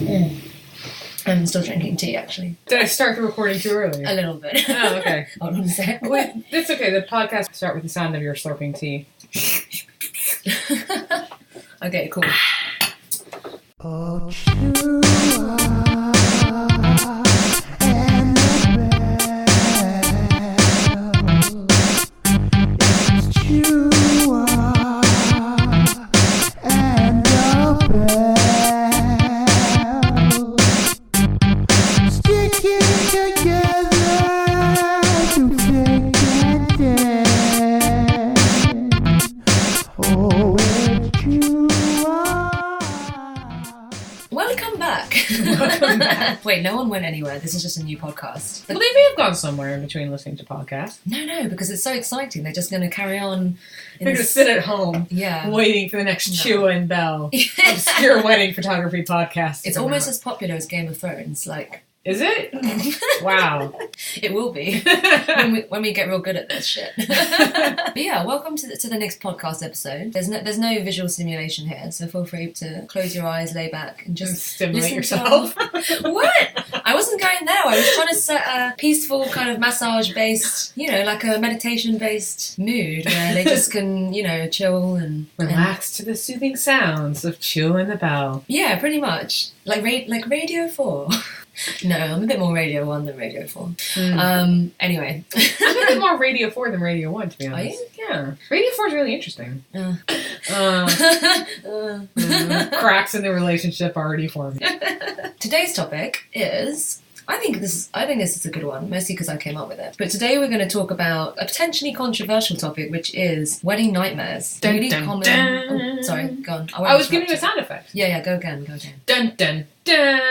I'm still drinking tea, actually. Did I start the recording too early? A little bit. Oh, okay. Hold on a sec. Wait, it's okay. The podcast will start with the sound of your slurping tea. Okay, cool. Oh, Chua and the bell. It's Chua and the bell. Sticking together to thick and thin. Oh, it's Chua. Welcome back. Welcome back. Wait, no one went anywhere. This is just a new podcast. Well, they may have gone somewhere in between listening to podcasts. No, because it's so exciting. They're just going to carry on. They're going to sit at home, Yeah. waiting for the next Chua and Bell obscure wedding photography podcast. It's almost as popular as Game of Thrones. Like, Is it? Wow. it will be when we get real good at this shit. But yeah, welcome to the next podcast episode. There's no visual stimulation here, so feel free to close your eyes, lay back, and just Stimulate listen yourself. What? I wasn't going there. I was trying to set a peaceful kind of massage-based, like a meditation-based mood where they just can, chill and Relax to the soothing sounds of Chua and the Bell. Yeah, pretty much. Like Radio 4. No, I'm a bit more Radio 1 than Radio 4. Anyway. I'm a bit more Radio 4 than Radio 1, to be honest. Are you? Yeah. Radio 4 is really interesting. Cracks in the relationship already formed. Today's topic is... I think this is a good one, mostly because I came up with it. But today we're going to talk about a potentially controversial topic, which is wedding nightmares. Dun, Really dun, common... dun. Oh, sorry, go on. I was giving you a sound effect. Yeah, go again. Dun, dun, dun.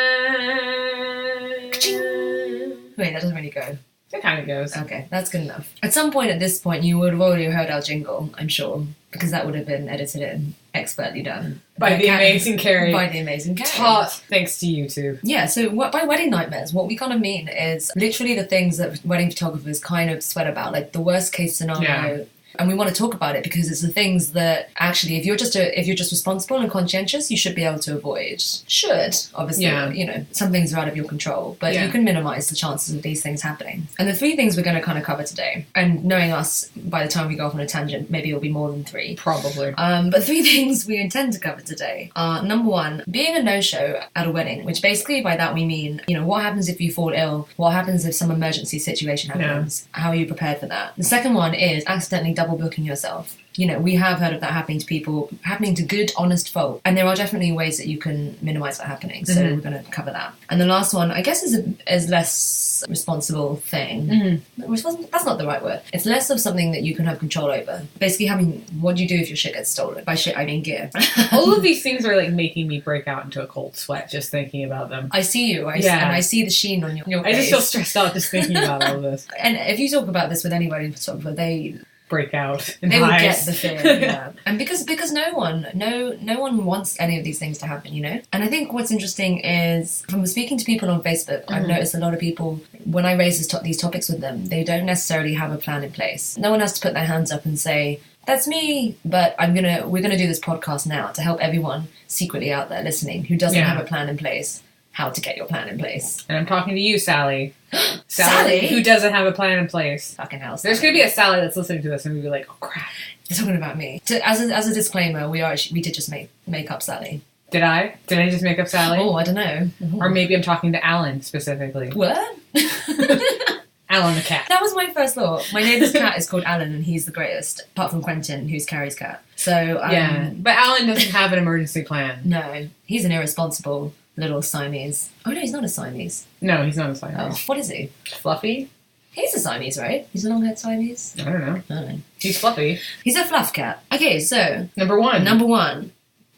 Wait, that doesn't really go. It kind of goes. Okay, that's good enough. At some point at this point, you would have already heard our jingle, I'm sure, because that would have been edited and expertly done. By the amazing Carrie. By the amazing Carrie. Taught thanks to YouTube. Yeah, so by wedding nightmares, what we kind of mean is literally the things that wedding photographers kind of sweat about, like the worst case scenario. Yeah. And we want to talk about it because it's the things that actually, if you're just responsible and conscientious, you should be able to avoid. Obviously, some things are out of your control, but you can minimize the chances of these things happening. And the three things we're going to kind of cover today, and knowing us, by the time we go off on a tangent, maybe it'll be more than three. Probably. But three things we intend to cover today are, number one, being a no-show at a wedding, which basically by that we mean, what happens if you fall ill? What happens if some emergency situation happens? Yeah. How are you prepared for that? The second one is accidentally double booking yourself. We have heard of that happening to people, happening to good, honest folk. And there are definitely ways that you can minimize that happening. So we're going to cover that. And the last one, I guess, is less responsible thing. That's not the right word. It's less of something that you can have control over. Basically, what do you do if your shit gets stolen? By shit, I mean gear. All of these things are like making me break out into a cold sweat just thinking about them. I see you. And I see the sheen on your face. I just feel stressed out just thinking about all of this. And if you talk about this with any wedding photographer, they break out in they will hives. get the fear, yeah. And because no one wants any of these things to happen, And I think what's interesting is, from speaking to people on Facebook, I've noticed a lot of people, when I raise these topics with them, they don't necessarily have a plan in place. No one has to put their hands up and say, that's me, but we're gonna do this podcast now to help everyone secretly out there listening who doesn't have a plan in place, how to get your plan in place. And I'm talking to you, Sally. Sally? Who doesn't have a plan in place. Fucking hell, There's going to be a Sally that's listening to this and we'll be like, oh crap. You're talking about me. As a disclaimer, we did just make up Sally. Did I? Did I just make up Sally? Oh, I don't know. Or maybe I'm talking to Alan specifically. What? Alan the cat. That was my first thought. My neighbour's cat is called Alan and he's the greatest, apart from Quentin, who's Carrie's cat. So, yeah, but Alan doesn't have an emergency plan. No, he's an irresponsible little Siamese. Oh no, he's not a Siamese. No, he's not a Siamese. Oh, what is he? Fluffy? He's a Siamese, right? He's a long-haired Siamese? I don't know. I don't know. He's fluffy. He's a fluff cat. Okay, so... Number one.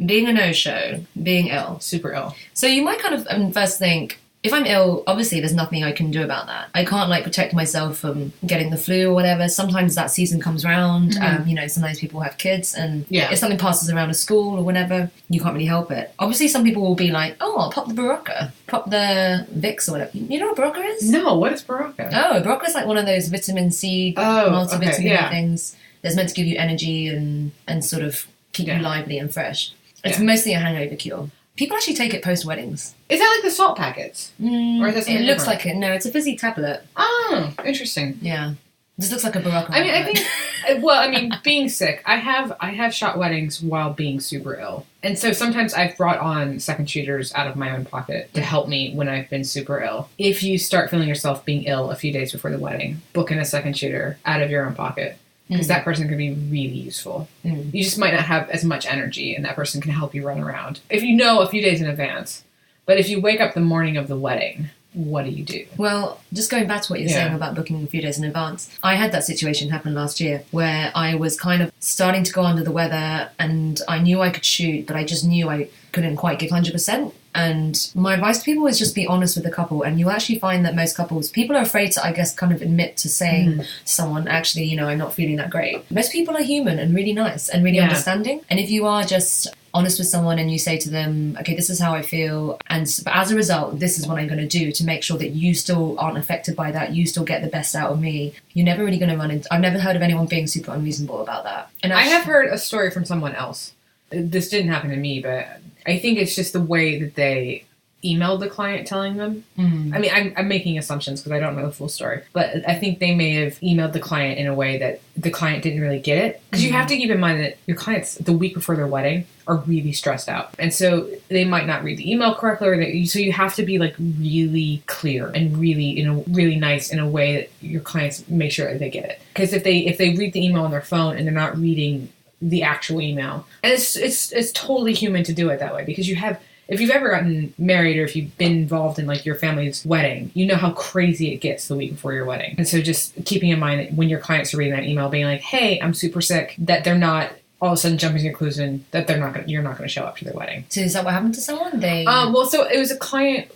Being a no-show. Being ill. Super ill. So you might kind of first think, if I'm ill, obviously there's nothing I can do about that. I can't protect myself from getting the flu or whatever. Sometimes that season comes around. Sometimes people have kids and if something passes around a school or whatever, you can't really help it. Obviously some people will be like, oh, I'll pop the Berocca. Pop the Vicks or whatever. You know what Berocca is? No, what is Berocca? Oh, Berocca is like one of those vitamin C multivitamin things that's meant to give you energy and sort of keep you lively and fresh. It's mostly a hangover cure. People actually take it post weddings. Is that like the salt packets? Or is that It something looks different? like it. No, it's a fizzy tablet. Oh, interesting. Yeah. This looks like a Barack Obama. I mean, I think, well, I mean, being sick, I have shot weddings while being super ill. And so sometimes I've brought on second shooters out of my own pocket to help me when I've been super ill. If you start feeling yourself being ill a few days before the wedding, book in a second shooter out of your own pocket. Because that person can be really useful. You just might not have as much energy, and that person can help you run around. If you know a few days in advance. But if you wake up the morning of the wedding, what do you do? Well, just going back to what you're saying about booking a few days in advance, I had that situation happen last year where I was kind of starting to go under the weather and I knew I could shoot, but I just knew I couldn't quite give 100%. And my advice to people is just be honest with the couple, and you'll actually find that most couples, people are afraid to, I guess, kind of admit to saying to someone, actually, you know, I'm not feeling that great. Most people are human and really nice and really understanding. And if you are just honest with someone and you say to them, okay, this is how I feel, but as a result, this is what I'm going to do to make sure that you still aren't affected by that, you still get the best out of me, you're never really going to run into... I've never heard of anyone being super unreasonable about that. And I have heard a story from someone else. This didn't happen to me, but I think it's just the way that they emailed the client telling them. I mean, I'm making assumptions because I don't know the full story, but I think they may have emailed the client in a way that the client didn't really get it. Because you have to keep in mind that your clients, the week before their wedding, are really stressed out. And so they might not read the email correctly, or so you have to be like really clear and really nice in a way that your clients make sure that they get it. Because if they read the email on their phone and they're not reading the actual email, and it's totally human to do it that way, because if you've ever gotten married or if you've been involved in like your family's wedding, you know how crazy it gets the week before your wedding. And so just keeping in mind that when your clients are reading that email being like, hey, I'm super sick, that they're not all of a sudden jumping to the conclusion that you're not going to show up to their wedding. So is that what happened to someone? Well, so it was a client.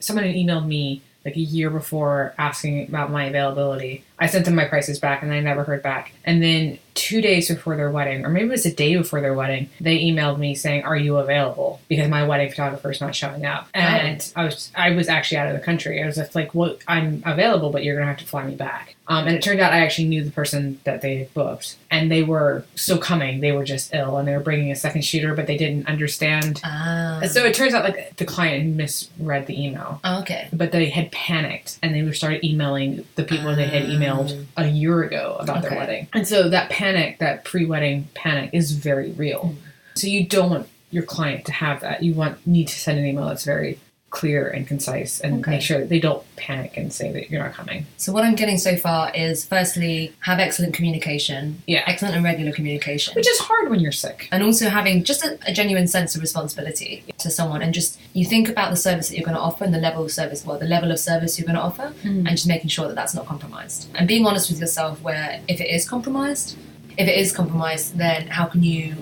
Someone had emailed me like a year before asking about my availability. I sent them my prices back and I never heard back. And then 2 days before their wedding, or maybe it was a day before their wedding, they emailed me saying, are you available? Because my wedding photographer is not showing up. And I was actually out of the country. I was just like, well, I'm available, but you're going to have to fly me back. And it turned out I actually knew the person that they had booked. And they were still coming. They were just ill and they were bringing a second shooter, but they didn't understand. And so it turns out like the client misread the email. Oh, okay. But they had panicked and they started emailing the people they had emailed a year ago about their wedding. And so that panic, that pre-wedding panic, is very real. So you don't want your client to have that. You need to send an email that's very clear and concise and make sure that they don't panic and say that you're not coming. So what I'm getting so far is, firstly, have excellent communication. Yeah. Excellent and regular communication. Which is hard when you're sick. And also having just a genuine sense of responsibility to someone, and just you think about the service that you're going to offer and the level of service you're going to offer, and just making sure that that's not compromised. And being honest with yourself where if it is compromised, then how can you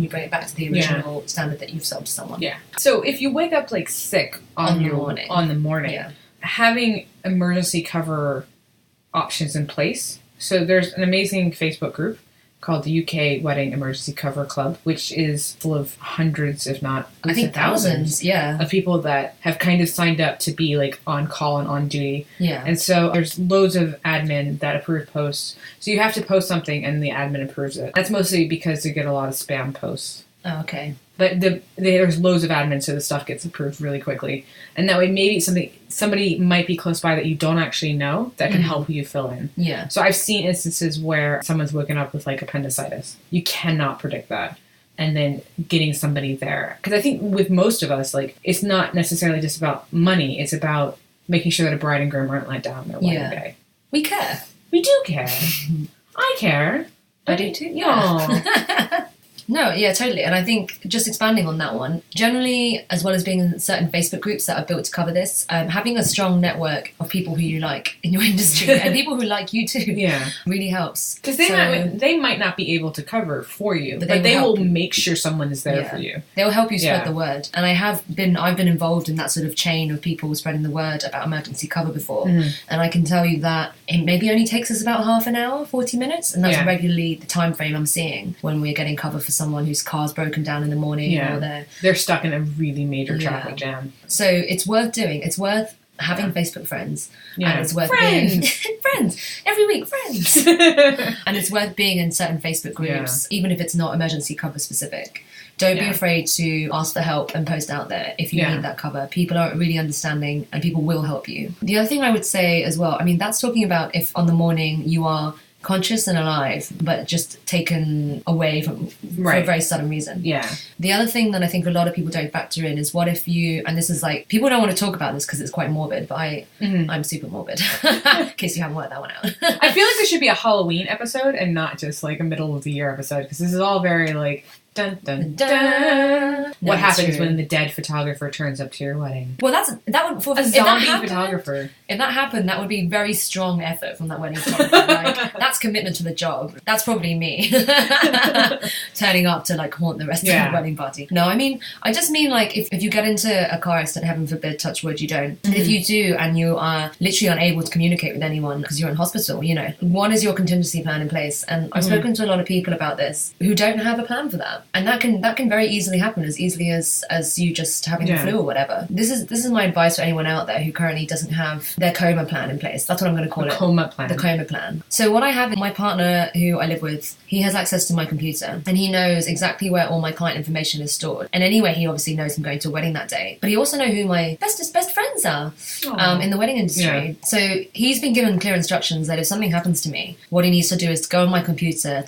bring it back to the original standard that you've sold to someone? Yeah. So if you wake up like sick on the morning, having emergency cover options in place. So there's an amazing Facebook group called the UK Wedding Emergency Cover Club, which is full of hundreds, if not I think thousands, of people that have kind of signed up to be like on call and on duty. Yeah. And so there's loads of admin that approve posts. So you have to post something and the admin approves it. That's mostly because they get a lot of spam posts. Oh, okay. But there's loads of admin, so the stuff gets approved really quickly. And that way maybe somebody might be close by that you don't actually know that can help you fill in. Yeah. So I've seen instances where someone's woken up with like appendicitis. You cannot predict that. And then getting somebody there. Because I think with most of us, like, it's not necessarily just about money. It's about making sure that a bride and groom aren't let down their wedding day. We care. We do care. I care. I do too. Yeah. No, yeah, totally. And I think just expanding on that one, generally, as well as being in certain Facebook groups that are built to cover this, having a strong network of people who you like in your industry and people who like you too really helps. Because they might not be able to cover for you, but they will make sure someone is there for you. They'll help you spread the word. And I've been involved in that sort of chain of people spreading the word about emergency cover before. And I can tell you that it maybe only takes us about half an hour, 40 minutes. And that's regularly the time frame I'm seeing when we're getting cover for someone whose car's broken down in the morning or they're stuck in a really major traffic jam. So it's worth doing. It's worth having Facebook friends. And it's worth being friends every week, friends. And it's worth being in certain Facebook groups, even if it's not emergency cover specific, Don't be afraid to ask for help and post out there if you need that cover. People are really understanding and people will help you. The other thing I would say as well, I mean, that's talking about if on the morning you are conscious and alive, but just taken away for a very sudden reason. Yeah. The other thing that I think a lot of people don't factor in is what if you, and this is like, people don't want to talk about this because it's quite morbid, but I'm super morbid, in case you haven't worked that one out. I feel like this should be a Halloween episode and not just like a middle of the year episode, because this is all very like, dun dun dun. No, What happens true. when the dead photographer turns up to your wedding? Well, that would for A if that zombie happened- photographer. If that happened, that would be very strong effort from that wedding photographer. Like, that's commitment to the job. That's probably me turning up to like haunt the rest of the wedding party. No, I mean, I just mean like if you get into a car accident, heaven forbid, touch wood, you don't. And if you do, and you are literally unable to communicate with anyone because you're in hospital, you know, what is your contingency plan in place? And I've spoken to a lot of people about this who don't have a plan for that, and that can very easily happen, as easily as you just having the flu or whatever. This is my advice for anyone out there who currently doesn't have their coma plan in place. That's what I'm going to call it. Coma plan. The coma plan. So what I have is my partner who I live with, he has access to my computer and he knows exactly where all my client information is stored. And anyway, he obviously knows I'm going to a wedding that day. But he also knows who my best friends are in the wedding industry. Yeah. So he's been given clear instructions that if something happens to me, what he needs to do is to go on my computer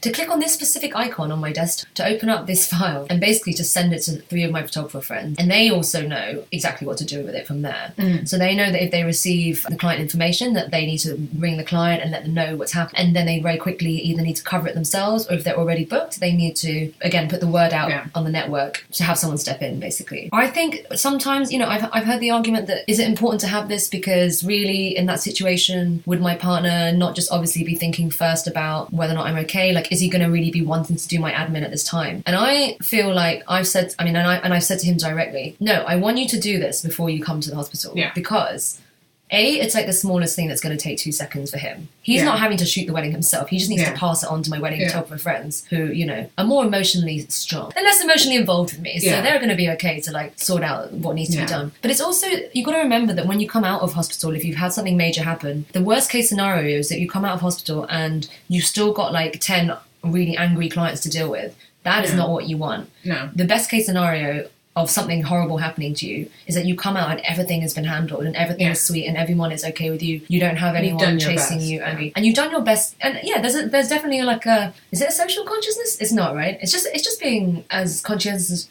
to click on this specific icon on my desk to open up this file and basically to send it to 3 of my photographer friends. And they also know exactly what to do with it from there. So they know that if they receive the client information, that they need to ring the client and let them know what's happened. And then they very quickly either need to cover it themselves, or if they're already booked, they need to, again, put the word out on the network to have someone step in, basically. I think sometimes, you know, I've heard the argument that, is it important to have this because really in that situation, would my partner not just obviously be thinking first about whether or not I'm okay? Like, is he going to really be wanting to do my admin at this time? And I feel like I've said, I mean, and I've said to him directly, no, I want you to do this before you come to the hospital. Because it's like the smallest thing that's going to take 2 seconds for him. He's not having to shoot the wedding himself. He just needs to pass it on to my wedding photographer friends who, you know, are more emotionally strong and less emotionally involved with me. So they're going to be okay to like sort out what needs to be done. But it's also, you've got to remember that when you come out of hospital, if you've had something major happen, the worst case scenario is that you come out of hospital and you've still got like 10 really angry clients to deal with. That is not what you want. No. The best case scenario of something horrible happening to you is that you come out and everything has been handled and everything is sweet and everyone is okay with you. You don't have anyone chasing you angry, and you've done your best. And there's definitely like is it a social consciousness? It's not, right? It's just being as conscientious as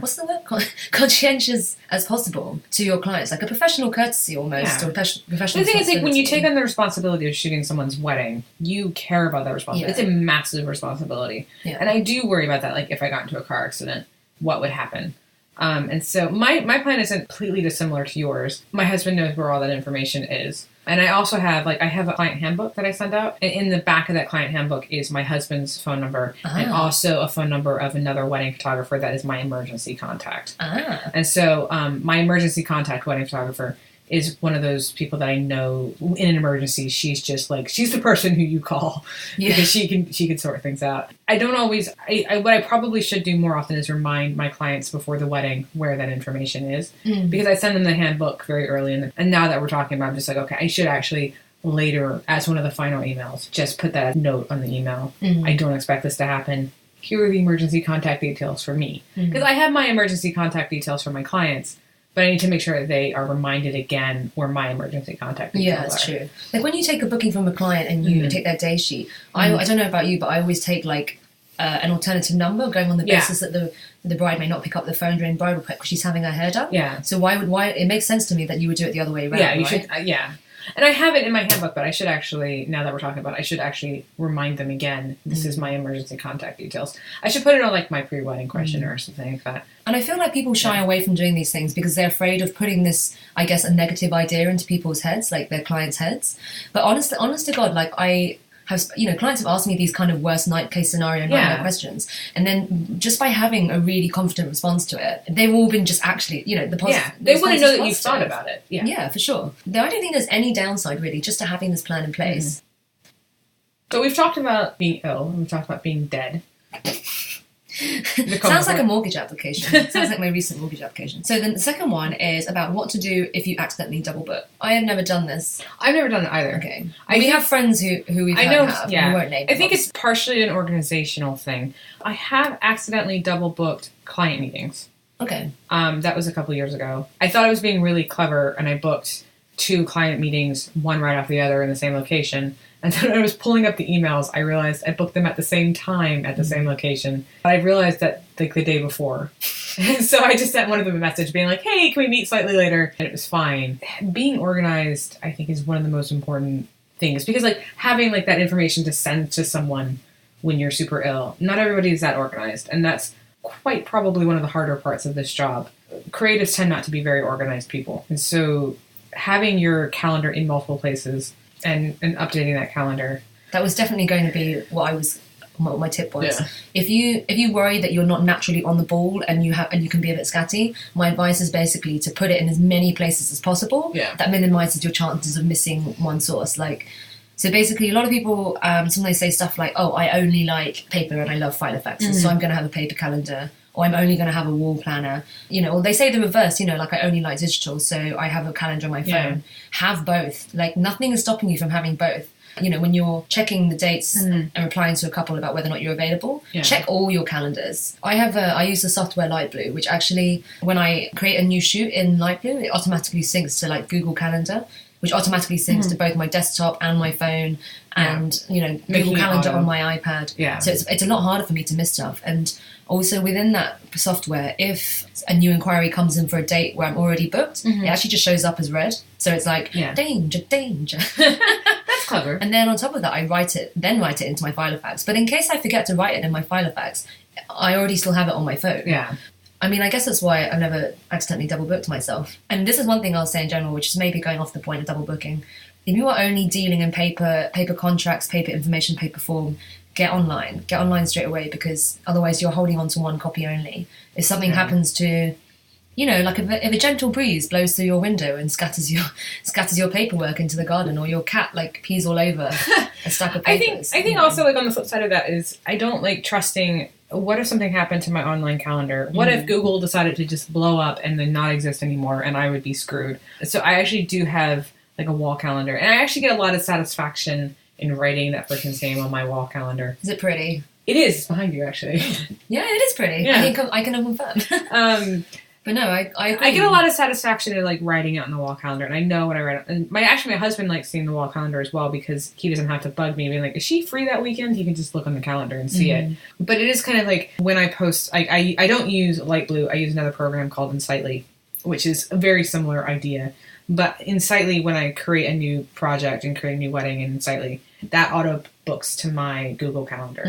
what's the word? Conscientious as possible to your clients, like a professional courtesy almost, or professional. The thing is, like, when you take on the responsibility of shooting someone's wedding, you care about that responsibility. It's a massive responsibility, and I do worry about that. Like, if I got into a car accident, what would happen? And so my plan isn't completely dissimilar to yours. My husband knows where all that information is. And I also have, I have a client handbook that I send out. And in the back of that client handbook is my husband's phone number and also a phone number of another wedding photographer that is my emergency contact. And so my emergency contact wedding photographer is one of those people that I know in an emergency. She's just like, she's the person who you call because she can sort things out. I don't always, what I probably should do more often is remind my clients before the wedding where that information is, because I send them the handbook very early and now that we're talking about it, I'm just like, okay, I should actually later, as one of the final emails, just put that note on the email. I don't expect this to happen. Here are the emergency contact details for me. Because I have my emergency contact details for my clients, but I need to make sure that they are reminded again where my emergency contact details are. Yeah, that's true. Like when you take a booking from a client and you take their day sheet, I don't know about you, but I always take like an alternative number, going on the basis that the bride may not pick up the phone during bridal prep because she's having her hair done. Yeah. So why it makes sense to me that you would do it the other way around. Yeah, you should. And I have it in my handbook, but I should actually, now that we're talking about it, I should actually remind them again, this is my emergency contact details. I should put it on like my pre-wedding questionnaire or something like that. And I feel like people shy away from doing these things because they're afraid of putting this, I guess, a negative idea into people's heads, like their clients' heads. But honest to God, like I have, clients have asked me these kind of worst night case scenario questions. And then just by having a really confident response to it, they've all been just actually, the positive. Yeah, they want to know that you've thought about it. Yeah, for sure. Though I don't think there's any downside really just to having this plan in place. So we've talked about being ill and we've talked about being dead. Sounds like a mortgage application. Sounds like my recent mortgage application. So then the second one is about what to do if you accidentally double book. I have never done this. I've never done it either. Okay. We have friends who we've I know, have. yeah. We won't name I think them. it's partially an organizational thing. I have accidentally double booked client meetings. Okay. That was a couple years ago. I thought I was being really clever, and I booked 2 client meetings, one right after the other in the same location. And then when I was pulling up the emails, I realized I booked them at the same time at the same location. But I realized that like the day before. And so I just sent one of them a message being like, hey, can we meet slightly later? And it was fine. Being organized, I think, is one of the most important things. Because like having like that information to send to someone when you're super ill, not everybody is that organized. And that's quite probably one of the harder parts of this job. Creatives tend not to be very organized people. And so having your calendar in multiple places and updating that calendar. That was definitely going to be what my tip was. Yeah. If you worry that you're not naturally on the ball and you can be a bit scatty, my advice is basically to put it in as many places as possible. Yeah. That minimizes your chances of missing one source. Like, so basically, a lot of people sometimes say stuff like, "Oh, I only like paper and I love file effects, so I'm going to have a paper calendar." Or I'm only going to have a wall planner, or they say the reverse, like I only like digital, so I have a calendar on my phone. Yeah. Have both. Like nothing is stopping you from having both. When you're checking the dates and replying to a couple about whether or not you're available, check all your calendars. I use the software Lightblue, which actually, when I create a new shoot in Lightblue, it automatically syncs to like Google Calendar, which automatically syncs to both my desktop and my phone and, Google Calendar on my iPad. Yeah. So it's a lot harder for me to miss stuff. And also within that software, if a new inquiry comes in for a date where I'm already booked, it actually just shows up as red. So it's like, danger, danger. That's clever. And then on top of that, I write it into my file effects. But in case I forget to write it in my file effects, I already still have it on my phone. Yeah. I mean, I guess that's why I've never accidentally double booked myself. And this is one thing I'll say in general, which is maybe going off the point of double booking. If you are only dealing in paper contracts, paper information, paper form, get online. Get online straight away, because otherwise you're holding on to one copy only. If something happens to, like if a gentle breeze blows through your window and scatters your paperwork into the garden, or your cat like pees all over a stack of papers. I think also like on the flip side of that is I don't like trusting. What if something happened to my online calendar? What if Google decided to just blow up and then not exist anymore, and I would be screwed? So I actually do have like a wall calendar, and I actually get a lot of satisfaction in writing that person's name on my wall calendar. Is it pretty? It is. It's behind you, actually. Yeah, it is pretty. Yeah. I can confirm. But no, I agree. I get a lot of satisfaction in like writing it on the wall calendar, and I know what I write. And my husband likes seeing the wall calendar as well, because he doesn't have to bug me being like, "Is she free that weekend?" He can just look on the calendar and see it. But it is kind of like when I post. I don't use Lightblue. I use another program called Insightly, which is a very similar idea. But Insightly, when I create a new project and create a new wedding in Insightly, that auto books to my Google Calendar,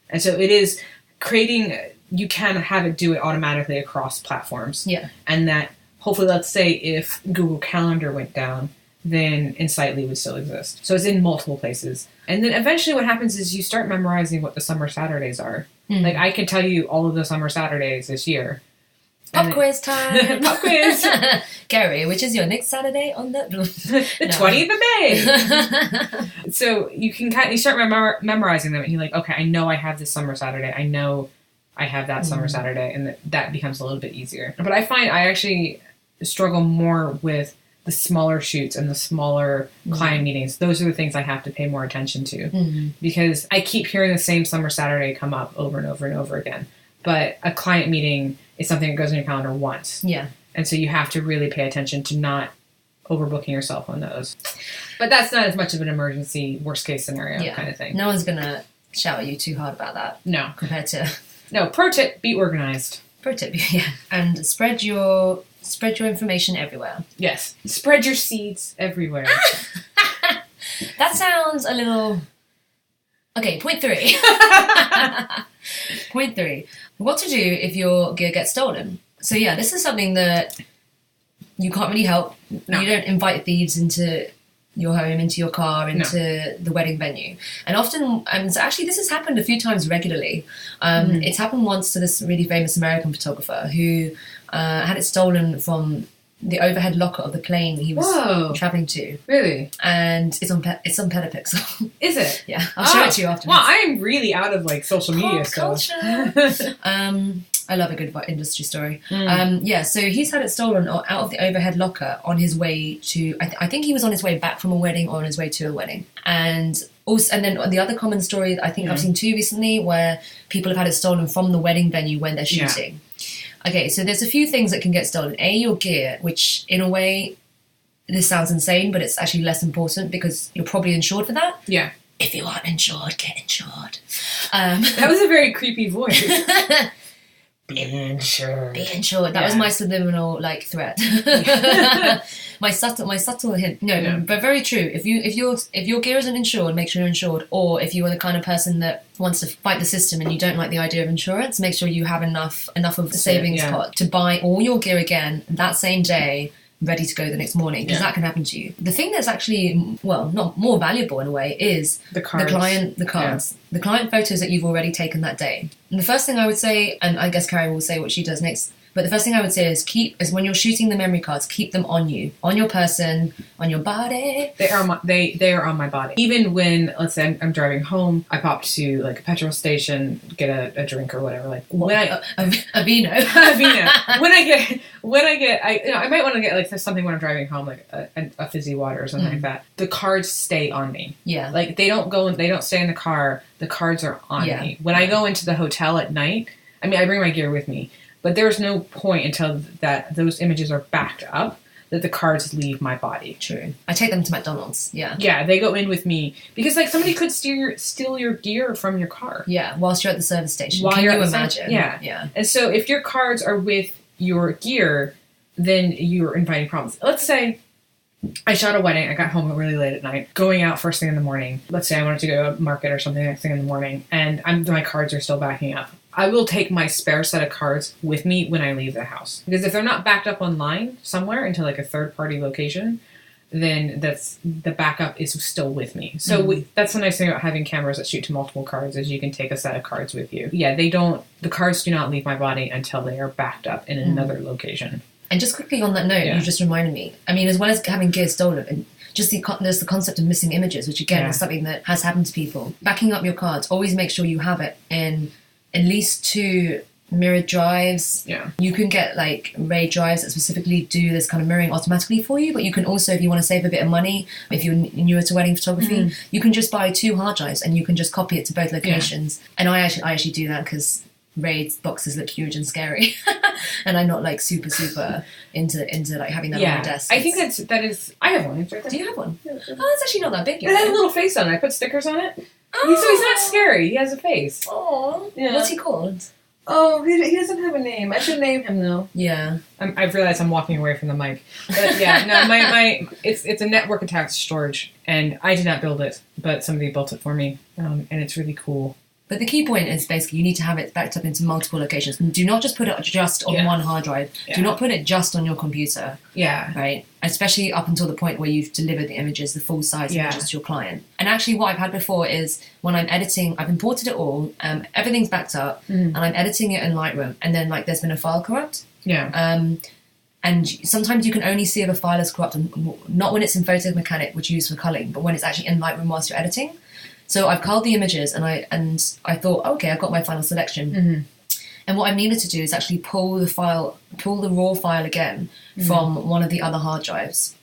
and so it is creating. You can have it do it automatically across platforms. Yeah. And that, hopefully, let's say if Google Calendar went down, then Insightly would still exist. So it's in multiple places. And then eventually what happens is you start memorizing what the summer Saturdays are. Like, I can tell you all of the summer Saturdays this year. Pop quiz time! Pop quiz! Gary, which is your next Saturday on the... The 20th of May! So you can you start memorizing them, and you're like, okay, I know I have this summer Saturday. I know I have that summer Saturday, and that becomes a little bit easier. But I find I actually struggle more with the smaller shoots and the smaller client meetings. Those are the things I have to pay more attention to, because I keep hearing the same summer Saturday come up over and over and over again. But a client meeting is something that goes on your calendar once. Yeah. And so you have to really pay attention to not overbooking yourself on those. But that's not as much of an emergency, worst case scenario kind of thing. No one's going to shout at you too hard about that. No. Compared to... No, pro tip, be organized. Pro tip, yeah. And spread your information everywhere. Yes. Spread your seeds everywhere. That sounds a little... Okay, point 3. Point 3. What to do if your gear gets stolen. So yeah, this is something that you can't really help. No. You don't invite thieves into your home, into your car, into the wedding venue. And often, and actually this has happened a few times regularly. It's happened once to this really famous American photographer who had it stolen from the overhead locker of the plane he was Whoa. traveling to, Really? and it's on Petapixel. Is it? Yeah, I'll show it to you afterwards. Well, I am really out of like social media Pop stuff. culture. I love a good industry story. Yeah, so he's had it stolen out of the overhead locker on his way to. I think he was on his way back from a wedding or on his way to a wedding, and then the other common story I think I've seen too recently, where people have had it stolen from the wedding venue when they're shooting. Okay, so there's a few things that can get stolen. A, your gear, which in a way, this sounds insane, but it's actually less important because you're probably insured for that. Yeah. If you aren't insured, get insured. That was a very creepy voice. Be insured. That was my subliminal threat. my subtle hint. No, but very true. If your gear isn't insured, make sure you're insured. Or if you are the kind of person that wants to fight the system and you don't like the idea of insurance, make sure you have enough of the savings pot to buy all your gear again that same day, ready to go the next morning, because that can happen to you. The thing that's actually, well, not more valuable in a way, is the cards. The client photos that you've already taken that day. And the first thing I would say, and I guess Carrie will say what she does next, but the first thing I would say is when you're shooting the memory cards, keep them on you, on your person, on your body. They are on my body. Even when, let's say, I'm driving home, I pop to like a petrol station, get a drink or whatever. Like a vino. A vino. When I get, I might want to get like something when I'm driving home, like a fizzy water or something like that. The cards stay on me. Yeah. Like they don't stay in the car. The cards are on me. When I go into the hotel at night, I mean, I bring my gear with me. But there's no point until that those images are backed up that the cards leave my body. True. I take them to McDonald's. Yeah. Yeah, they go in with me because like somebody could steal your gear from your car. Yeah, whilst you're at the service station. Can you imagine? Yeah. And so if your cards are with your gear, then you're inviting problems. Let's say I shot a wedding. I got home really late at night, going out first thing in the morning. Let's say I wanted to go to a market or something next thing in the morning, and my cards are still backing up. I will take my spare set of cards with me when I leave the house. Because if they're not backed up online somewhere into like a third-party location, then the backup is still with me. So that's the nice thing about having cameras that shoot to multiple cards, is you can take a set of cards with you. Yeah, the cards do not leave my body until they are backed up in another location. And just quickly on that note, you just reminded me. I mean, as well as having gear stolen, and just there's the concept of missing images, which again is something that has happened to people. Backing up your cards, always make sure you have it in at least 2 mirrored drives. Yeah. You can get like RAID drives that specifically do this kind of mirroring automatically for you, but you can also, if you want to save a bit of money, if you're newer to wedding photography, you can just buy 2 hard drives and you can just copy it to both locations. And I actually do that because RAID boxes look huge and scary, and I'm not like super into like having that on my desk. I think that is. I have one. It's right there. Do you have one? Oh, it's actually not that big. It has a little face on it. I put stickers on it. Oh. So he's not scary. He has a face. Oh, what's he called? Oh, he doesn't have a name. I should name him though. Yeah, I've realized I'm walking away from the mic. But yeah, no, my it's a network attached storage, and I did not build it, but somebody built it for me, and it's really cool. But the key point is basically you need to have it backed up into multiple locations. And do not just put it just on one hard drive. Do not put it just on your computer. Yeah. Right? Especially up until the point where you've delivered the images, the full size images to your client. And actually what I've had before is when I'm editing, I've imported it all, everything's backed up, and I'm editing it in Lightroom, and then like there's been a file corrupt. Yeah. And sometimes you can only see if a file is corrupt, not when it's in Photo Mechanic, which you use for culling, but when it's actually in Lightroom whilst you're editing. So I've culled the images, and I thought, okay, I've got my final selection. And what I needed to do is actually pull the raw file again from one of the other hard drives.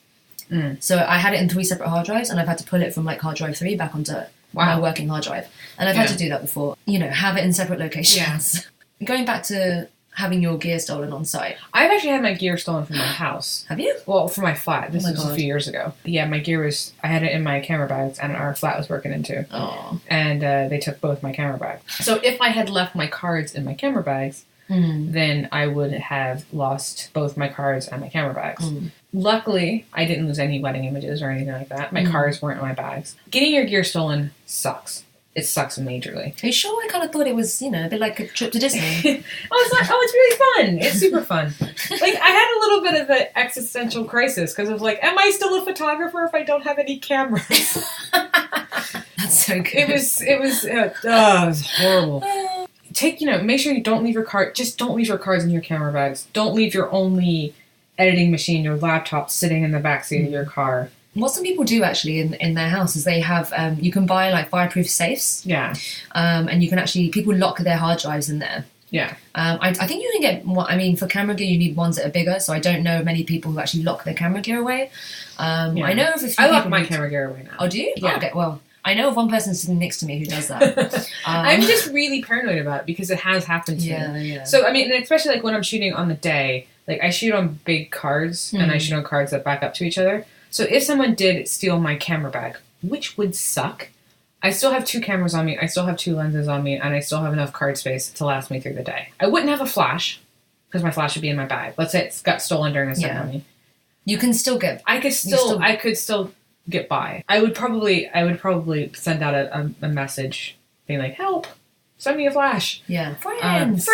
So I had it in 3 separate hard drives, and I've had to pull it from like hard drive 3 back onto my working hard drive. And I've had to do that before. Have it in separate locations. Yeah. Going back to having your gear stolen on site. I've actually had my gear stolen from my house. Have you? Well, from my flat. This was a few years ago. Yeah, my gear I had it in my camera bags, and our flat was broken into. Oh. And they took both my camera bags. So if I had left my cards in my camera bags, then I would have lost both my cards and my camera bags. Luckily, I didn't lose any wedding images or anything like that. My cards weren't in my bags. Getting your gear stolen sucks. It sucks majorly. Are you sure? I kind of thought it was, a bit like a trip to Disney. It's really fun. It's super fun. Like, I had a little bit of an existential crisis because of like, am I still a photographer if I don't have any cameras? That's so good. It was horrible. Make sure you don't leave your card. Just don't leave your cards in your camera bags. Don't leave your only editing machine, your laptop sitting in the backseat of your car. What some people do actually in their house is they have, you can buy like fireproof safes. Yeah. And you can actually, people lock their hard drives in there. Yeah. I think you can get, for camera gear, you need ones that are bigger. So I don't know many people who actually lock their camera gear away. I know of a few I lock people my camera gear away now. Oh, do you? Yeah. Oh, okay, well, I know of one person sitting next to me who does that. I'm just really paranoid about it because it has happened to me. Yeah. So, I mean, and especially like when I'm shooting on the day, like I shoot on big cards and I shoot on cards that back up to each other. So if someone did steal my camera bag, which would suck, I still have 2 cameras on me, I still have 2 lenses on me, and I still have enough card space to last me through the day. I wouldn't have a flash, because my flash would be in my bag. Let's say it got stolen during a ceremony. You can still get... I could still get by. I would probably send out a message being like, help, send me a flash. Yeah. Friends,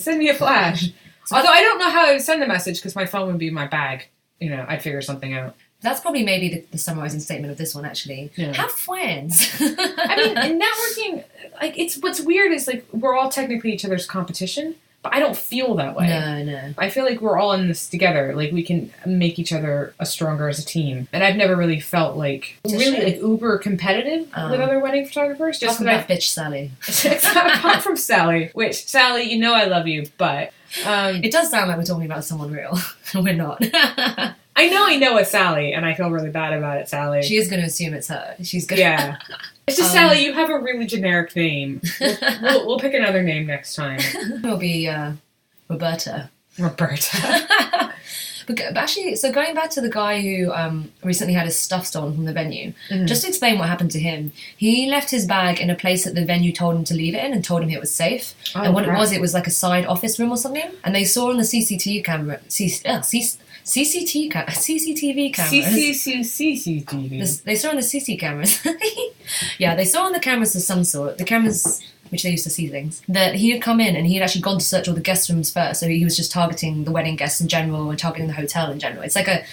send me a flash. Although I don't know how I would send the message because my phone would be in my bag. You know, I'd figure something out. That's probably maybe the summarizing statement of this one, actually. Yeah. Have friends. I mean, in networking, like, what's weird is, like, we're all technically each other's competition, but I don't feel that way. No. I feel like we're all in this together. Like, we can make each other stronger as a team. And I've never really felt, like, uber competitive with other wedding photographers. Just apart from that bitch Sally. Apart from Sally, which, Sally, you know I love you, but... it does sound like we're talking about someone real. We're not. I know it's Sally, and I feel really bad about it, Sally. She is going to assume it's her. She's going Yeah. It's just, Sally, you have a really generic name. We'll pick another name next time. It'll be Roberta. But actually, so going back to the guy who recently had his stuff stolen from the venue, just to explain what happened to him, he left his bag in a place that the venue told him to leave it in and told him it was safe. Oh, and what it was like a side office room or something. And they saw on the CCTV camera... CCTV cameras. CCTV. They saw on the CC cameras. Yeah, they saw on the cameras of some sort. The cameras, which they used to see things, that he had come in and he had actually gone to search all the guest rooms first. So he was just targeting the wedding guests in general and targeting the hotel in general. It's like a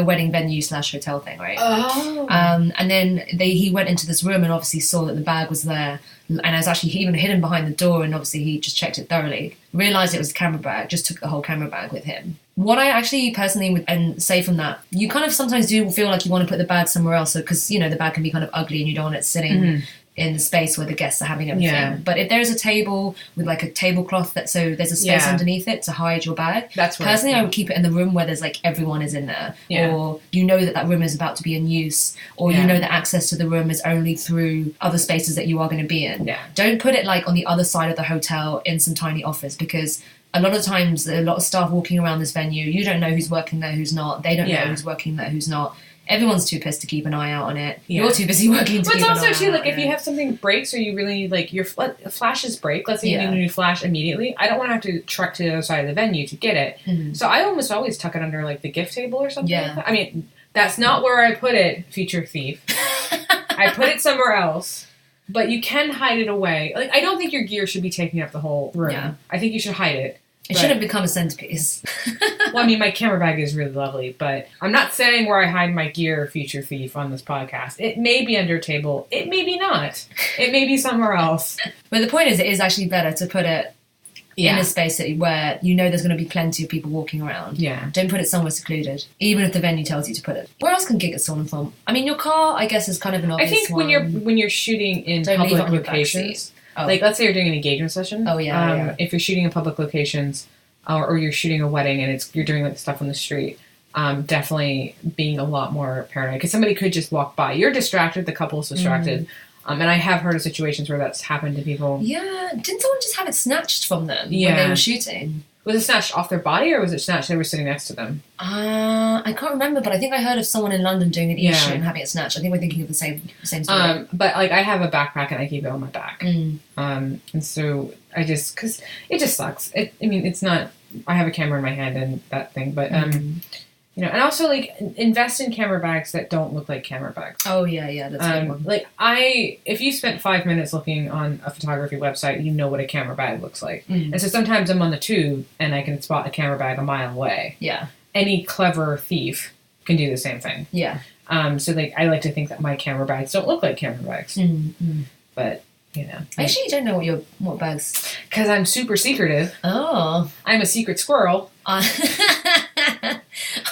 wedding venue / hotel thing, right? Oh. And then he went into this room and obviously saw that the bag was there. And it was actually even hidden behind the door, and obviously he just checked it thoroughly. Realised it was a camera bag, just took the whole camera bag with him. What I actually personally would say from that, you kind of sometimes do feel like you want to put the bag somewhere else, because, you know, the bag can be kind of ugly and you don't want it sitting in the space where the guests are having everything. Yeah. But if there is a table with like a tablecloth so there's a space underneath it to hide your bag, that's personally I would keep it in the room where there's like everyone is in there, or you know that room is about to be in use, or you know that access to the room is only through other spaces that you are going to be in. Don't put it like on the other side of the hotel in some tiny office, because a lot of times there are a lot of staff walking around this venue. You don't know who's working there, who's not. They don't know who's working there, who's not. Everyone's too pissed to keep an eye out on it. You're too busy working to keep an eye out on it. But it's also, too, like, if you have something breaks or you really, like, your flashes break, let's say you need a new flash immediately, I don't want to have to trek to the other side of the venue to get it. So I almost always tuck it under, like, the gift table or something like that. I mean, that's not where I put it, future thief. I put it somewhere else. But you can hide it away. Like, I don't think your gear should be taking up the whole room. Yeah. I think you should hide it. It shouldn't become a centerpiece. Well, I mean, my camera bag is really lovely, but I'm not saying where I hide my gear, future thief, on this podcast. It may be under a table. It may be not. It may be somewhere else. But the point is, it is actually better to put it in a space where you know there's going to be plenty of people walking around. Yeah. Don't put it somewhere secluded, even if the venue tells you to put it. Where else can gear get stolen from? I mean, your car, I guess, is kind of an obvious one. I think when you're shooting in public locations, like let's say you're doing an engagement session. Oh yeah. If you're shooting in public locations, or you're shooting a wedding and you're doing like stuff on the street, definitely being a lot more paranoid, because somebody could just walk by. You're distracted. The couple is distracted. And I have heard of situations where that's happened to people. Yeah. Didn't someone just have it snatched from them when they were shooting? Was it snatched off their body, or was it snatched they were sitting next to them? I can't remember, but I think I heard of someone in London doing an e-shoot and having it snatched. I think we're thinking of the same story. But like, I have a backpack and I keep it on my back. And so because it just sucks. It's not, I have a camera in my hand and that thing, but you know, and also like invest in camera bags that don't look like camera bags. Oh yeah, that's a good one. Like if you spent 5 minutes looking on a photography website, you know what a camera bag looks like. And so sometimes I'm on the tube and I can spot a camera bag a mile away. Yeah. Any clever thief can do the same thing. Yeah. So like I like to think that my camera bags don't look like camera bags. But you know, I actually don't know what bags. Because I'm super secretive. Oh. I'm a secret squirrel.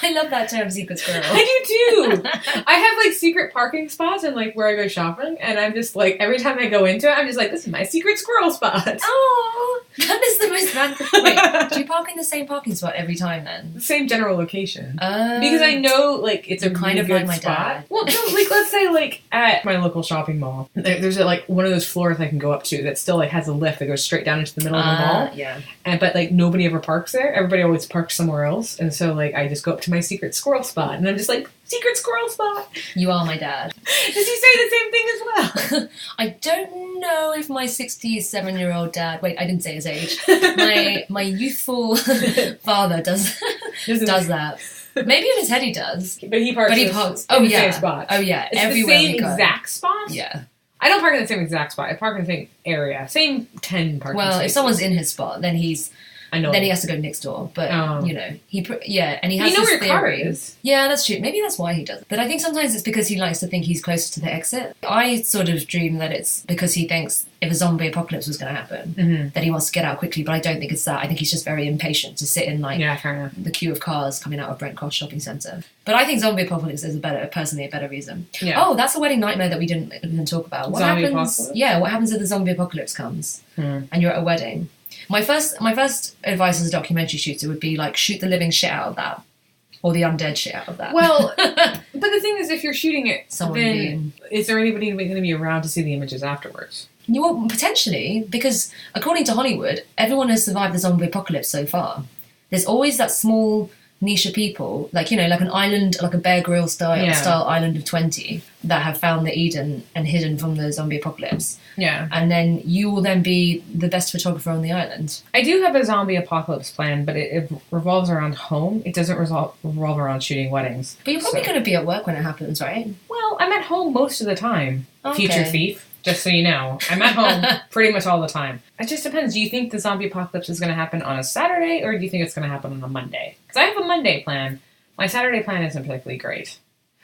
I love that term, secret squirrel. I do too. I have like secret parking spots and like where I go shopping, and I'm just like every time I go into it, I'm just like, this is my secret squirrel spot. Oh, that is the most random. Wait, do you park in the same parking spot every time then? The same general location. Because I know like it's a kind really of good like my spot. dad. Well, no, like let's say like at my local shopping mall, there's like one of those floors I can go up to that still like has a lift that goes straight down into the middle of the mall. Yeah. But like nobody ever parks there. Everybody always parks somewhere else, and so like I just go up to my secret squirrel spot, and I'm just like, secret squirrel spot. You are my dad. Does he say the same thing as well? I don't know if my 67-year-old dad. Wait, I didn't say his age. My youthful father does that. Maybe in his head he does. But he parks. Oh in the yeah. same spot. Oh yeah. It's Everywhere the same we go. exact spot. Yeah. I don't park in the same exact spot. I park in the same area. Same 10 parking Well, spaces. if someone's in his spot, then I know. then he has to go next door. But you know, and he has. You know this where your car theory. is. Yeah, that's true. Maybe that's why he does it. But I think sometimes it's because he likes to think he's closer to the exit. I sort of dream that it's because he thinks if a zombie apocalypse was going to happen, that he wants to get out quickly. But I don't think it's that. I think he's just very impatient to sit in fair enough. the queue of cars coming out of Brent Cross Shopping Centre. But I think zombie apocalypse is personally a better reason. Yeah. Oh, that's the wedding nightmare that we didn't talk about. What Zombie happens? apocalypse? Yeah, what happens if the zombie apocalypse comes and you're at a wedding? My first advice as a documentary shooter would be like shoot the living shit out of that, or the undead shit out of that. Well, but the thing is, if you're shooting it, Someone then being- is there anybody going to be around to see the images afterwards? You will potentially, because according to Hollywood, everyone has survived the zombie apocalypse so far. There's always that small niche of people, like, you know, like an island, like a Bear Grylls style island of 20 that have found the Eden and hidden from the zombie apocalypse. Yeah. And then you will then be the best photographer on the island. I do have a zombie apocalypse plan, but it revolves around home. It doesn't revolve around shooting weddings. But you're probably going to be at work when it happens, right? Well, I'm at home most of the time. Okay. Future thief. Just so you know. I'm at home pretty much all the time. It just depends. Do you think the zombie apocalypse is going to happen on a Saturday, or do you think it's going to happen on a Monday? Because I have a Monday plan. My Saturday plan isn't particularly great.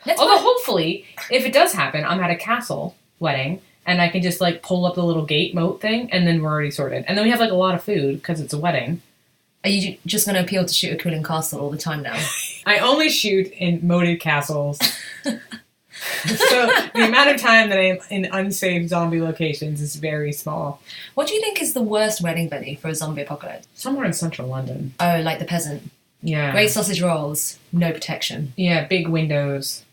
Although hopefully, if it does happen, I'm at a castle wedding, and I can just like pull up the little gate moat thing, and then we're already sorted. And then we have like a lot of food, because it's a wedding. Are you just going to appeal to shoot a cooling castle all the time now? I only shoot in moated castles. So the amount of time that I'm in unsafe zombie locations is very small. What do you think is the worst wedding venue for a zombie apocalypse? Somewhere in central London. Oh, like the peasant. Yeah. Great sausage rolls, no protection. Yeah, big windows.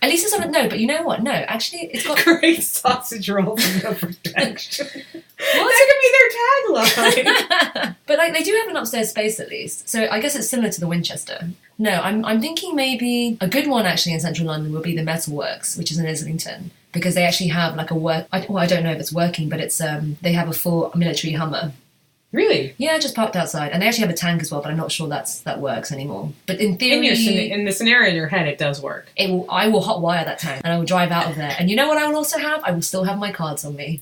At least it's on no, but you know what? No, actually, it's got... Great sausage rolls and no protection. That could be their tagline. But like they do have an upstairs space at least, so I guess it's similar to the Winchester. No, I'm thinking maybe a good one actually in central London will be the Metalworks, which is in Islington, because they actually have like I don't know if it's working, but it's they have a full military Hummer. Really? Yeah, just parked outside, and they actually have a tank as well, but I'm not sure that works anymore. But in theory, In the scenario in your head, it does work. I will hotwire that tank, and I will drive out of there. And you know what I will also have? I will still have my cards on me.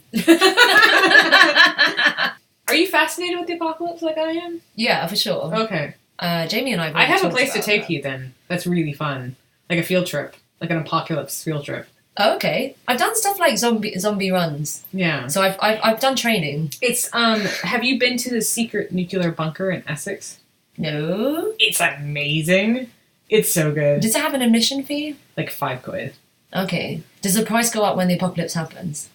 Are you fascinated with the apocalypse like I am? Yeah, for sure. Okay. Jamie and I I have a talked place to about take that. you then. That's really fun. Like a field trip. Like an apocalypse field trip. Oh, okay. I've done stuff like zombie runs. Yeah. So I've done training. It's have you been to the secret nuclear bunker in Essex? No. It's amazing. It's so good. Does it have an admission fee? Like £5. Okay. Does the price go up when the apocalypse happens?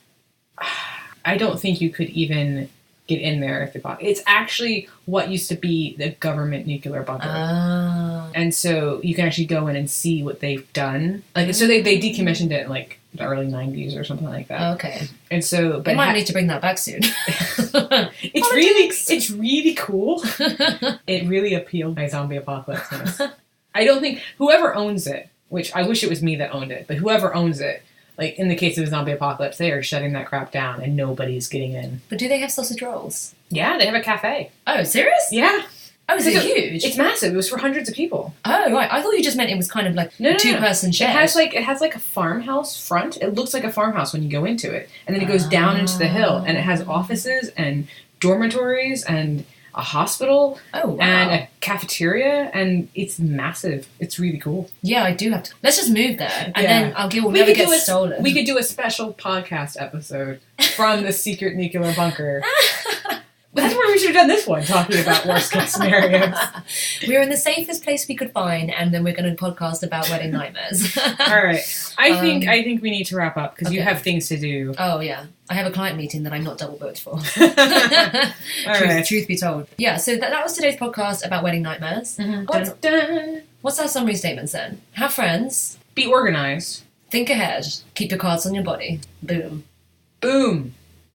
I don't think you could even get in there if it's actually what used to be the government nuclear bunker. Ah. And so you can actually go in and see what they've done. Like, so they decommissioned it in like the early 90s or something like that. Okay. And so, They might need to bring that back soon. it's really cool. It really appealed my zombie apocalypse. I don't think whoever owns it, which I wish it was me that owned it, but whoever owns it, like in the case of a zombie apocalypse, they are shutting that crap down and nobody's getting in. But do they have sausage rolls? Yeah, they have a cafe. Oh, serious? Yeah. Oh, is it huge? It's massive. It was for hundreds of people. Oh, right. I thought you just meant it was kind of like a two-person shed. It has like a farmhouse front. It looks like a farmhouse when you go into it. And then it goes down into the hill. And it has offices and dormitories and a hospital. Oh, wow. And a cafeteria. And it's massive. It's really cool. Yeah, I do have to. Let's just move there. And Yeah. then we'll never get stolen. We could do a special podcast episode from the secret nuclear bunker. That's where we should have done this one, talking about worst case scenarios. We're in the safest place we could find, and then we're going to podcast about wedding nightmares. All right. I think we need to wrap up because you okay. have things to do. Oh, yeah. I have a client meeting that I'm not double booked for. All right. Truth be told. Yeah, so that was today's podcast about wedding nightmares. Dun, dun. What's our summary statements then? Have friends. Be organized. Think ahead. Keep your cards on your body. Boom. Boom.